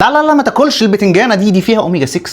لا لا لا، ما تاكلش البتنجانه دي فيها اوميجا 6.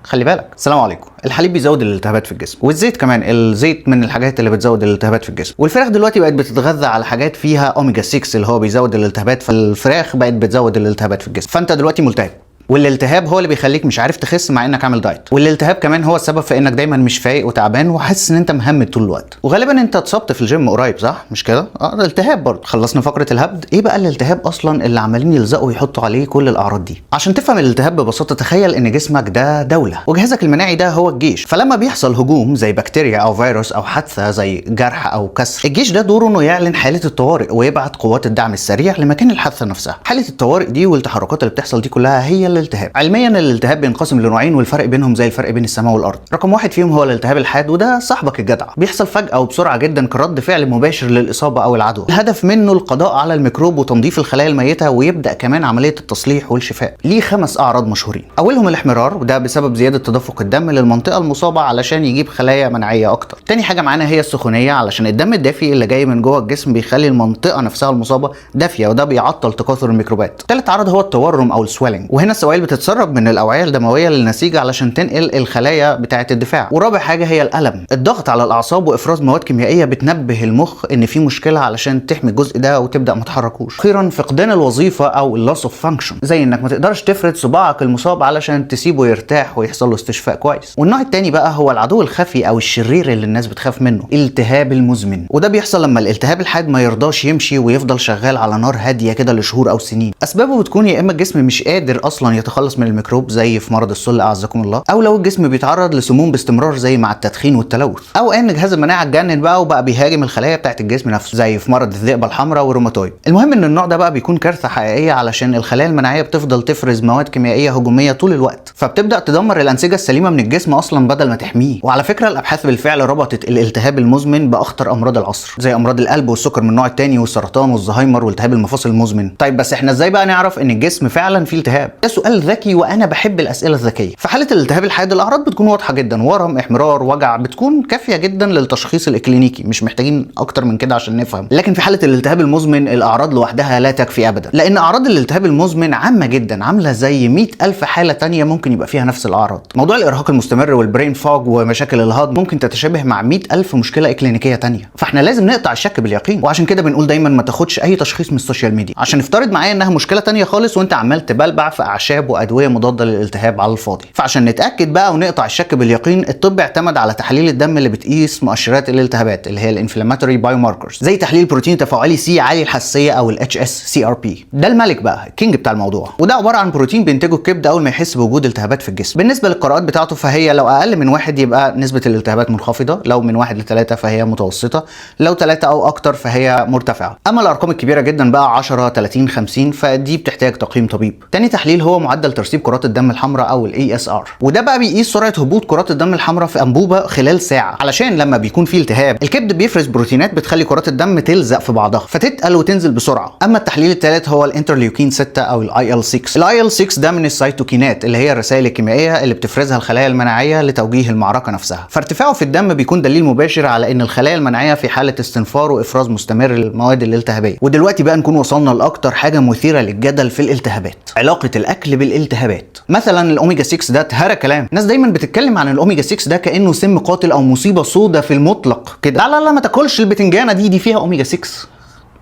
خلي بالك. السلام عليكم. الحليب بيزود الالتهابات في الجسم، والزيت كمان. الزيت من الحاجات اللي بتزود الالتهابات في الجسم، والفراخ دلوقتي بقت بتتغذى على حاجات فيها اوميجا 6 اللي هو بيزود الالتهابات، فالفراخ بقت بتزود الالتهابات في الجسم، فانت دلوقتي ملتهب. والالتهاب هو اللي بيخليك مش عارف تخس مع انك عامل دايت، والالتهاب كمان هو السبب في انك دايما مش فايق وتعبان وحاسس ان انت مهمد طول الوقت. وغالبا انت اتصبت في الجيم قريب، صح؟ مش كده؟ ده التهاب برضه. خلصنا فقره الهبد. ايه بقى الالتهاب اصلا اللي عمالين يلزقوا ويحطوا عليه كل الاعراض دي؟ عشان تفهم الالتهاب ببساطه، تخيل ان جسمك ده دوله وجهازك المناعي ده هو الجيش، فلما بيحصل هجوم زي بكتيريا او فيروس او حادثه زي جرح او كسر، الجيش ده دوره انه يعلن حاله الطوارئ ويبعت قوات الدعم السريع لمكان الحادثه نفسها. حاله الطوارئ دي والتحركات اللي بتحصل دي كلها هي الالتهاب. علميا الالتهاب بينقسم لنوعين، والفرق بينهم زي الفرق بين السماء والارض. رقم واحد فيهم هو الالتهاب الحاد، وده صاحبك الجدع، بيحصل فجأة وبسرعة جدا كرد فعل مباشر للإصابة أو العدوى. الهدف منه القضاء على الميكروب وتنظيف الخلايا الميتة، ويبدأ كمان عملية التصليح والشفاء. ليه 5 أعراض مشهورين. أولهم الاحمرار، وده بسبب زيادة تدفق الدم للمنطقة المصابة علشان يجيب خلايا مناعية أكتر. تاني حاجة معانا هي السخونية، علشان الدم الدافي اللي جاي من جوه الجسم بيخلي المنطقة نفسها المصابة دافية، وده بيعطل تكاثر الميكروبات. تالت عرض هو التورم أو السويلنج، وهنا السوائل بتتسرب من الأوعية الدمويه للنسيج علشان تنقل الخلايا بتاعه الدفاع. ورابع حاجه هي الالم، الضغط على الاعصاب وافراز مواد كيميائيه بتنبه المخ ان في مشكله علشان تحمي الجزء ده وتبدا ما تحركوش. اخيرا فقدان الوظيفه او اللوس اوف فانكشن، زي انك ما تقدرش تفرد صباعك المصاب علشان تسيبه يرتاح ويحصل له استشفاء كويس. والنوع الثاني بقى هو العدو الخفي او الشرير اللي الناس بتخاف منه، الالتهاب المزمن. وده بيحصل لما الالتهاب الحاد ما يرضاش يمشي ويفضل شغال على نار هاديه كده لشهور او سنين. اسبابه بتكون يا اما الجسم مش قادر اصلا يتخلص من الميكروب زي في مرض السل اعزكم الله، او لو الجسم بيتعرض لسموم باستمرار زي مع التدخين والتلوث، او ان جهاز المناعه اتجنن بقى وبقى بيهاجم الخلايا بتاعه الجسم نفسه زي في مرض الذئبه الحمراء والروماتويد. المهم ان النوع ده بقى بيكون كارثه حقيقيه، علشان الخلايا المناعيه بتفضل تفرز مواد كيميائيه هجوميه طول الوقت، فبتبدا تدمر الانسجه السليمه من الجسم اصلا بدل ما تحميه. وعلى فكره الابحاث بالفعل ربطت الالتهاب المزمن باخطر امراض العصر، زي امراض القلب والسكر من النوع الثاني والسرطان والزهايمر والتهاب المفاصل المزمن. طيب بس احنا ازاي بقى نعرف ان الجسم فعلا فيه التهاب؟ ده سؤال ذكي وانا بحب الاسئله الذكيه. في حاله الالتهاب الحاد الاعراض بتكون واضحه جدا، ورم، احمرار، وجع، بتكون كافيه جدا للتشخيص الاكلينيكي، مش محتاجين اكتر من كده عشان نفهم. لكن في حاله الالتهاب المزمن الاعراض لوحدها لا تكفي ابدا، لان اعراض الالتهاب المزمن عامه جدا، عامله زي 100,000 حاله تانية ممكن يبقى فيها نفس الاعراض. موضوع الارهاق المستمر والبرين فوج ومشاكل الهضم ممكن تتشابه مع 100,000 مشكله اكلينيكيه تانية، فاحنا لازم نقطع الشك باليقين. وعشان كده بنقول دايما ما تاخدش اي تشخيص من السوشيال ميديا، عشان افترض معايا انها مشكله تانية خالص وانت عمال تبلبع في اعشاب وادويه مضاده للالتهاب على الفاضي. فعشان نتاكد بقى ونقطع الشك باليقين، الطب اعتمد على تحاليل الدم اللي بتقيس مؤشرات الالتهابات اللي هي الانفلاماتوري بايو ماركرز، زي تحليل بروتين تفاعلي سي عالي الحساسيه او الاتش اس سي ار بي. ده الملك بقى، الكينج بتاع الموضوع. وده عباره عن بروتين بينتجه الكبد اول ما يحس بوجود التهابات في الجسم. بالنسبه للقراءات بتاعته فهي لو اقل من 1 يبقى نسبه الالتهابات منخفضه، لو من 1 ل 3 فهي متوسطه، لو 3 او اكتر فهي مرتفعه. اما الارقام الكبيره جدا بقى 10 30 50 فدي بتحتاج تقييم طبيب. تاني تحليل هو معدل ترسيب كرات الدم الحمراء او الاي اس ار، وده بقى بيقيس سرعه هبوط كرات الدم الحمراء في انبوبه خلال ساعه، علشان لما بيكون في التهاب الكبد بيفرز بروتينات بتخلي كرات الدم تلزق في بعضها فتتقل وتنزل بسرعه. اما التحليل الثالث هو الانترليوكين 6 او الاي ال 6. الاي ال 6 ده من السيتوكينات اللي هي الرسائل الكيميائيه اللي بتفرزها الخلايا المناعيه لتوجيه المعركه نفسها، فارتفاعه في الدم بيكون دليل مباشر على ان الخلايا المناعيه في حاله استنفار وافراز مستمر للمواد الالتهابيه. ودلوقتي بقى نكون وصلنا لاكتر حاجه مثيره للجدل في الالتهابات، علاقه الاكل بالالتهابات. مثلا الاوميجا 6 ده اتهرى كلام، ناس دايما بتتكلم عن الاوميجا 6 ده كانه سم قاتل او مصيبه سودة في المطلق كده. لا لا لا، ما تاكلش البتنجانه دي فيها اوميجا 6.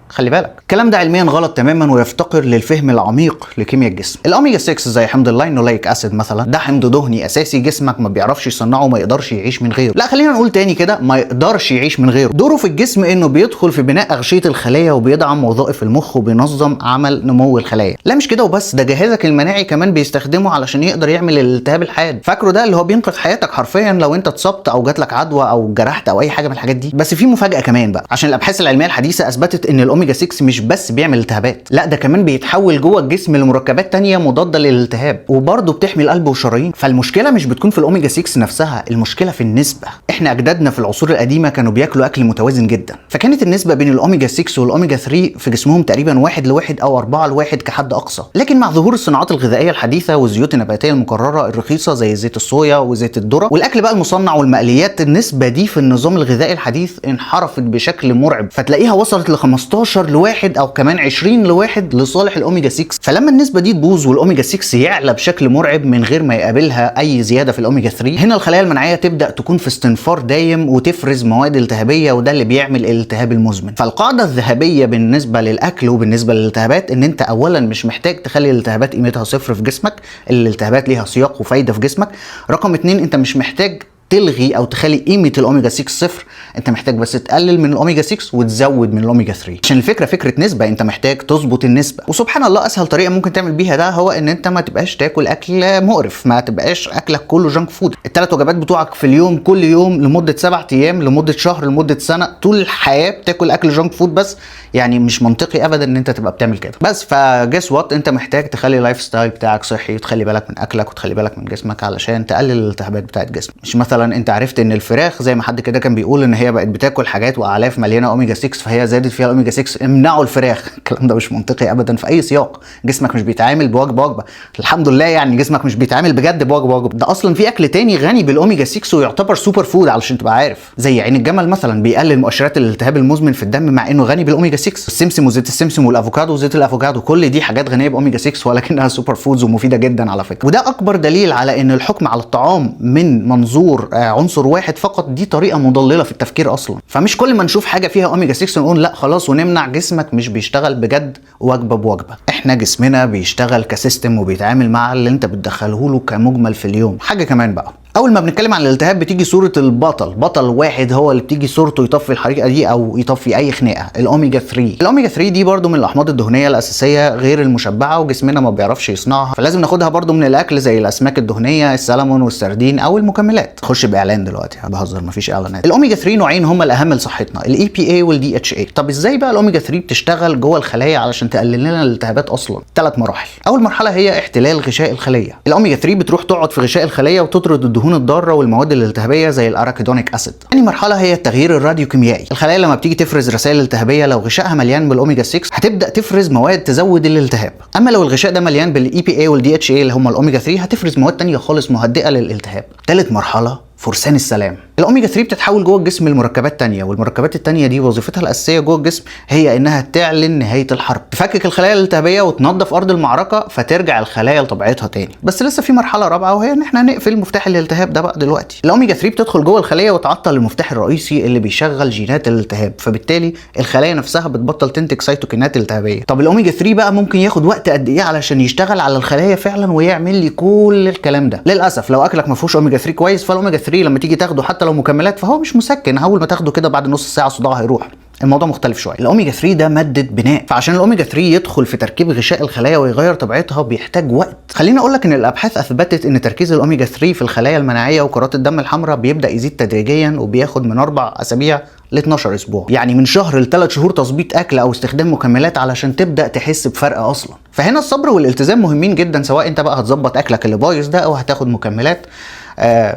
خلي بالك. الكلام ده علميا غلط تماما ويفتقر للفهم العميق لكيمياء الجسم. الاوميجا 6 زي حمض اللاينوليك اسيد مثلا، ده حمض دهني اساسي جسمك ما بيعرفش يصنعه وما يقدرش يعيش من غيره. لا خلينا نقول تاني كده، ما يقدرش يعيش من غيره. دوره في الجسم انه بيدخل في بناء اغشيه الخلايا وبيدعم وظائف المخ وبينظم عمل نمو الخلايا. لا مش كده وبس، ده جهازك المناعي كمان بيستخدمه علشان يقدر يعمل الالتهاب الحاد. فاكره ده اللي هو بينقذ حياتك حرفيا لو انت اتصبت او جاتلك عدوى او جرحت او اي حاجه من الحاجات دي. بس في مفاجاه كمان بقى، عشان الابحاث العلميه الحديثه اثبتت ان الاوميجا 6 مش بس بيعمل التهابات، لا ده كمان بيتحول جوه الجسم لمركبات تانية مضاده للالتهاب، وبرضه بتحمي القلب والشرايين. فالمشكله مش بتكون في الاوميجا 6 نفسها، المشكله في النسبه. احنا اجدادنا في العصور القديمه كانوا بياكلوا اكل متوازن جدا، فكانت النسبه بين الاوميجا 6 والاوميجا 3 في جسمهم تقريبا 1:1 او 4:1 كحد اقصى. لكن مع ظهور الصناعات الغذائيه الحديثه والزيوت النباتيه المكرره الرخيصه زي زيت الصويا وزيت الذره والاكل بقى المصنع والمقليات، النسبه دي في النظام الغذائي الحديث انحرفت بشكل مرعب، فتلاقيها وصلت ل 15 12 لواحد او كمان 20 لواحد لصالح الاوميجا 6. فلما النسبه دي تبوظ والاوميجا 6 يعلى بشكل مرعب من غير ما يقابلها اي زياده في الاوميجا 3، هنا الخلايا المناعيه تبدا تكون في استنفار دايم وتفرز مواد التهابيه، وده اللي بيعمل الالتهاب المزمن. فالقاعده الذهبيه بالنسبه للاكل وبالنسبه للالتهابات ان انت اولا مش محتاج تخلي الالتهابات قيمتها صفر في جسمك، الالتهابات ليها سياق وفايده في جسمك. رقم 2 انت مش محتاج تلغي او تخلي قيمه الاوميجا 6 صفر، انت محتاج بس تقلل من الاوميجا 6 وتزود من الاوميجا 3، عشان الفكره فكره نسبه، انت محتاج تظبط النسبه. وسبحان الله اسهل طريقه ممكن تعمل بيها ده هو ان انت ما تبقاش تاكل اكل مقرف، ما تبقاش اكلك كله جانك فود. الثلاث وجبات بتوعك في اليوم كل يوم لمده 7 ايام لمده شهر لمده سنه، طول الحياه بتاكل اكل جانك فود بس، يعني مش منطقي ابدا ان انت تبقى بتعمل كده. بس فجس وات، انت محتاج تخلي اللايف ستايل بتاعك صحي وتخلي بالك من اكلك وتخلي بالك من جسمك علشان تقلل الالتهابات بتاعت جسمك. مش مثلا انت عرفت ان الفراخ زي ما حد كده كان بيقول ان هي بقت بتاكل حاجات واعلاف مليانه اوميجا 6 فهي زادت فيها الاوميجا 6، امنعوا الفراخ. الكلام ده مش منطقي ابدا في اي سياق. جسمك مش بيتعامل بوجبه، الحمد لله يعني جسمك مش بيتعامل بجد بوجبه. ده اصلا في اكل تاني غني بالاوميجا 6 ويعتبر سوبر فود علشان تبقى عارف، زي عين الجمل مثلا بيقلل مؤشرات الالتهاب المزمن في الدم مع انه غني بالاوميجا 6. السمسم وزيت السمسم والافوكادو وزيت الافوكادو كل دي حاجات غنيه باوميجا 6 ولكنها سوبر فودز ومفيده جدا على فكره. وده اكبر دليل على ان الحكم على الطعام من منظور عنصر واحد فقط دي طريقه مضلله في التفكير اصلا. فمش كل ما نشوف حاجه فيها اوميجا 6 نقول لا خلاص ونمنع. جسمك مش بيشتغل بجد وجبه بوجبه، احنا جسمنا بيشتغل كسيستم وبيتعامل مع اللي انت بتدخله له كمجمل في اليوم. حاجه كمان بقى، اول ما بنتكلم عن الالتهاب بتيجي صوره بطل واحد هو اللي بتيجي صورته يطفي الحريقه دي او يطفي اي خناقه، الاوميجا 3. الاوميجا 3 دي برده من الاحماض الدهنيه الاساسيه غير المشبعه وجسمنا ما بيعرفش يصنعها، فلازم ناخدها برده من الاكل زي الاسماك الدهنيه السلمون والسردين او المكملات. خش باعلان دلوقتي، بهزر مفيش اعلانات. الاوميجا 3 نوعين هم الاهم لصحتنا، الاي بي اي والدي اتش اي. طب ازاي بقى الاوميجا 3 بتشتغل جوه الخلايا علشان تقلل لنا الالتهابات اصلا؟ 3 مراحل. اول مرحله هي احتلال غشاء الخليه. الاوميجا 3 بتروح تقعد في غشاء الخليه وتطرد الدهون الضاره والمواد الالتهابيه زي الاراكيدونيك اسيد. ثاني مرحله هي التغيير الراديوكيميائي. الخلايا لما بتيجي تفرز رسائل التهابيه لو غشائها مليان بالاوميجا 6 هتبدا تفرز مواد تزود الالتهاب، اما لو الغشاء ده مليان بالاي بي اي والدي اتش اي اللي هم الاوميجا 3 هتفرز مواد ثانيه خالص مهدئه للالتهاب. ثالث مرحله فرسان السلام. الاوميجا 3 بتتحول جوه الجسم لمركبات تانية، والمركبات التانية دي وظيفتها الاساسيه جوه الجسم هي انها تعلن نهايه الحرب، تفكك الخلايا الالتهابيه وتنظف ارض المعركه فترجع الخلايا لطبيعتها تاني. بس لسه في مرحله رابعه وهي ان احنا نقفل مفتاح الالتهاب ده بقى دلوقتي. الاوميجا 3 بتدخل جوه الخليه وتعطل المفتاح الرئيسي اللي بيشغل جينات الالتهاب، فبالتالي الخلايا نفسها بتبطل تنتج سيتوكينات التهابيه. طب الاوميجا 3 بقى ممكن ياخد وقت قد ايه علشان يشتغل على الخلايا فعلا ويعمل لي كل الكلام ده؟ للاسف لو اكلك ما فيهوش اوميجا 3 كويس فالاوميجا 3 لما تيجي تاخده حتى لو مكملات فهو مش مسكن، اول ما تاخده كده بعد نص ساعه صداع هيروح. الموضوع مختلف شويه. الاوميجا 3 ده ماده بناء، فعشان الاوميجا 3 يدخل في تركيب غشاء الخلايا ويغير طبيعتها بيحتاج وقت. خليني اقول لك ان الابحاث اثبتت ان تركيز الاوميجا 3 في الخلايا المناعيه وكرات الدم الحمراء بيبدا يزيد تدريجيا وبياخد من 4 اسابيع ل 12 اسبوع، يعني من شهر ل3 شهور تظبيط اكل او استخدام مكملات علشان تبدا تحس بفرق اصلا. فهنا الصبر والالتزام مهمين جدا، سواء انت بقى هتظبط اكلك اللي بايظ ده او هتاخد مكملات.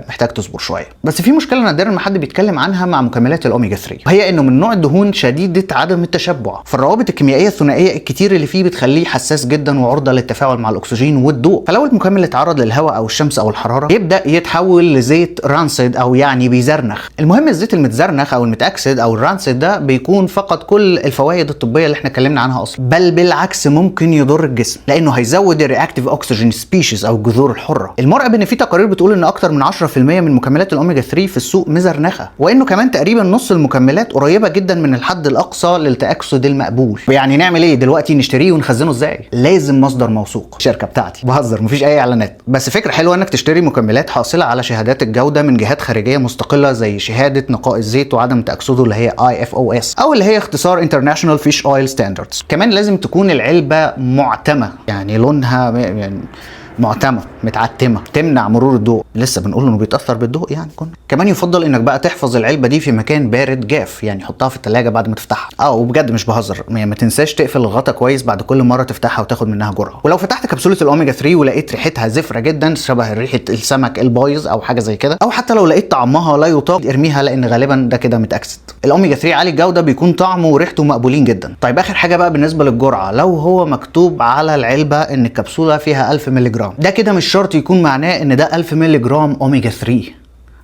محتاج تصبر شويه. بس في مشكله نادرا ما حد بيتكلم عنها مع مكملات الاوميجا 3، وهي انه من نوع الدهون شديده عدم التشبع، فالروابط الكيميائيه الثنائيه الكتير اللي فيه بتخليه حساس جدا وعرضه للتفاعل مع الاكسجين والضوء. فلو المكمل اتعرض للهواء او الشمس او الحراره يبدا يتحول لزيت رانسيد او يعني بيزرنخ. المهم الزيت المتزرنخ او المتاكسد او الرانسيد ده بيكون فقد كل الفوائد الطبيه اللي احنا اتكلمنا عنها اصلا، بل بالعكس ممكن يضر الجسم لانه هيزود الرياكتيف اوكسجين سبيشيز او الجذور الحره. المرعب ان في تقارير بتقول ان اكتر من 10% من مكملات الاوميجا 3 في السوق مزرنخه، وانه كمان تقريبا نص المكملات قريبه جدا من الحد الاقصى للتاكسد المقبول. يعني نعمل ايه دلوقتي؟ نشتريه ونخزنه ازاي؟ لازم مصدر موثوق. الشركه بتاعتي، بهزر مفيش اي اعلانات، بس فكره حلوه انك تشتري مكملات حاصله على شهادات الجوده من جهات خارجيه مستقله زي شهاده نقاء الزيت وعدم تاكسده اللي هي IFOS او اللي هي اختصار International Fish Oil Standards. كمان لازم تكون العلبه معتمه، يعني لونها يعني معتمه متعتمه تمنع مرور الضوء. لسه بنقول انه بيتاثر بالضوء يعني. كمان يفضل انك بقى تحفظ العلبه دي في مكان بارد جاف، يعني حطها في الثلاجه بعد ما تفتحها. وبجد مش بهزر، يعني ما تنساش تقفل الغطا كويس بعد كل مره تفتحها وتاخد منها جرعه. ولو فتحت كبسوله الاوميجا 3 ولقيت ريحتها زفره جدا شبه ريحه السمك البايظ او حاجه زي كده، او حتى لو لقيت طعمها لا يطاق ارميها لان غالبا ده كده متاكسد. الاوميجا 3 عالي الجوده بيكون طعمه وريحته مقبولين جدا. طيب اخر حاجه بقى بالنسبه للجرعه، لو هو مكتوب على العلبه ان الكبسوله فيها 1000 مللي جرام، ده كده مش شرط يكون معناه ان ده 1000 مللي جرام اوميجا 3.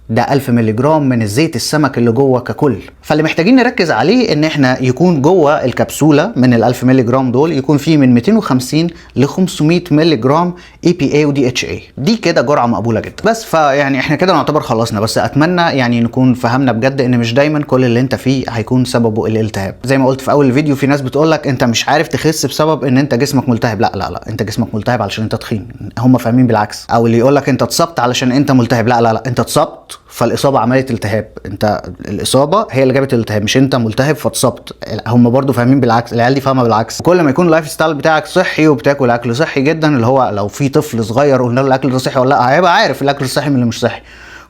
ده 1000 مللي جرام من الزيت السمك اللي جوه ككل. فاللي محتاجين نركز عليه ان احنا يكون جوه الكبسوله من ال 1000 مللي جرام دول يكون فيه من 250 ل 500 مللي جرام اي بي اي ودي اتش اي. دي كده جرعه مقبوله جدا. بس فيعني احنا كده نعتبر خلصنا، بس اتمنى يعني نكون فهمنا بجد ان مش دايما كل اللي انت فيه هيكون سببه الالتهاب. زي ما قلت في اول الفيديو، في ناس بتقول لك انت مش عارف تخس بسبب ان انت جسمك ملتهب. لا لا لا، انت جسمك ملتهب علشان انت تخين. هم فاهمين بالعكس. او اللي يقول لك انت اتصبت علشان انت ملتهب، لا لا لا، انت اتصبت فالاصابه عملت التهاب. انت الاصابه هي اللي جابت الالتهاب، مش انت ملتهب فاتصبت. هم برضو فاهمين بالعكس، العيال دي فاهمه بالعكس. كل ما يكون اللايف ستايل بتاعك صحي وبتاكل اكل صحي جدا، اللي هو لو في طفل صغير قلنا له الاكل ده صحي ولا لا، هيبقى عارف الاكل الصحي من اللي مش صحي.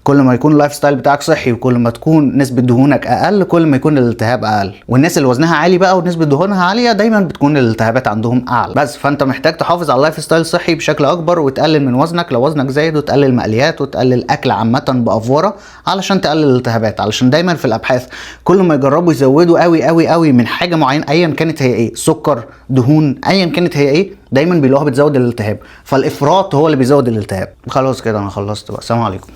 كل ما يكون اللايف ستايل بتاعك صحي وكل ما تكون نسبه دهونك اقل، كل ما يكون الالتهاب اقل. والناس اللي وزنها عالي بقى ونسبه دهونها عاليه دايما بتكون الالتهابات عندهم اعلى. بس فانت محتاج تحافظ على اللايف ستايل صحي بشكل اكبر وتقلل من وزنك لو وزنك زايد، وتقلل مقليات وتقلل اكل عامه بافوره علشان تقلل الالتهابات. علشان دايما في الابحاث كل ما يجربوا يزودوا قوي قوي قوي من حاجه معينه ايا كانت هي ايه، سكر، دهون، ايا كانت هي ايه، دايما بيلاقوها بتزود الالتهاب. فالافراط هو اللي بيزود الالتهاب. خلاص كده انا خلصت بقى، سلام عليكم.